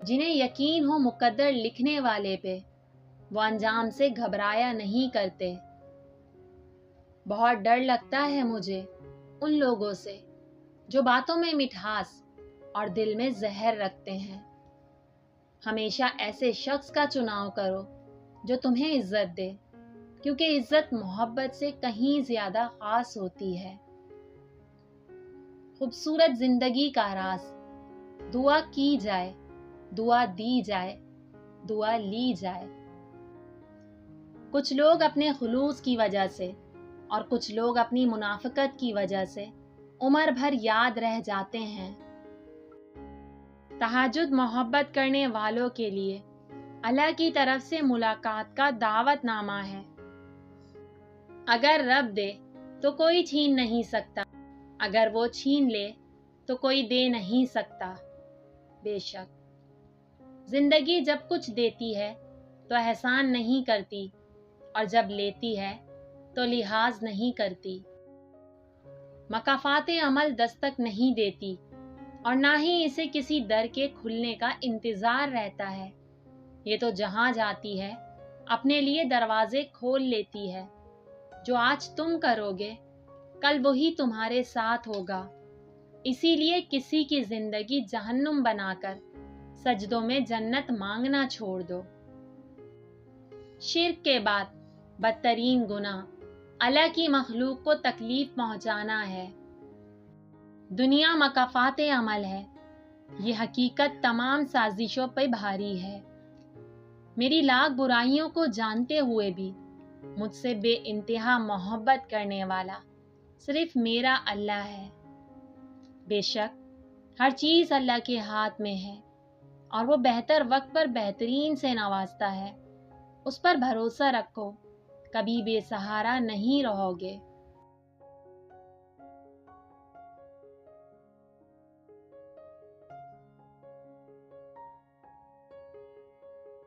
جنہیں یقین ہو مقدر لکھنے والے پہ، وہ انجام سے گھبرایا نہیں کرتے۔ بہت ڈر لگتا ہے مجھے ان لوگوں سے جو باتوں میں مٹھاس اور دل میں زہر رکھتے ہیں۔ ہمیشہ ایسے شخص کا چناؤ کرو جو تمہیں عزت دے، کیونکہ عزت محبت سے کہیں زیادہ خاص ہوتی ہے۔ خوبصورت زندگی کا راز، دعا کی جائے، دعا دی جائے، دعا لی جائے۔ کچھ لوگ اپنے خلوص کی وجہ سے اور کچھ لوگ اپنی منافقت کی وجہ سے عمر بھر یاد رہ جاتے ہیں۔ تہجد محبت کرنے والوں کے لیے اللہ کی طرف سے ملاقات کا دعوت نامہ ہے۔ اگر رب دے تو کوئی چھین نہیں سکتا، اگر وہ چھین لے تو کوئی دے نہیں سکتا۔ بے شک زندگی جب کچھ دیتی ہے تو احسان نہیں کرتی، اور جب لیتی ہے تو لحاظ نہیں کرتی۔ مکافات عمل دستک نہیں دیتی، اور نہ ہی اسے کسی در کے کھلنے کا انتظار رہتا ہے۔ یہ تو جہاں جاتی ہے اپنے لیے دروازے کھول لیتی ہے۔ جو آج تم کرو گے کل وہی تمہارے ساتھ ہوگا۔ اسی لیے کسی کی زندگی جہنم بنا کر سجدوں میں جنت مانگنا چھوڑ دو۔ شرک کے بعد بدترین گناہ اللہ کی مخلوق کو تکلیف پہنچانا ہے۔ دنیا مکافات عمل ہے، یہ حقیقت تمام سازشوں پہ بھاری ہے۔ میری لاکھ برائیوں کو جانتے ہوئے بھی مجھ سے بے انتہا محبت کرنے والا صرف میرا اللہ ہے۔ بے شک ہر چیز اللہ کے ہاتھ میں ہے، اور وہ بہتر وقت پر بہترین سے نوازتا ہے۔ اس پر بھروسہ رکھو، کبھی بے سہارا نہیں رہو گے۔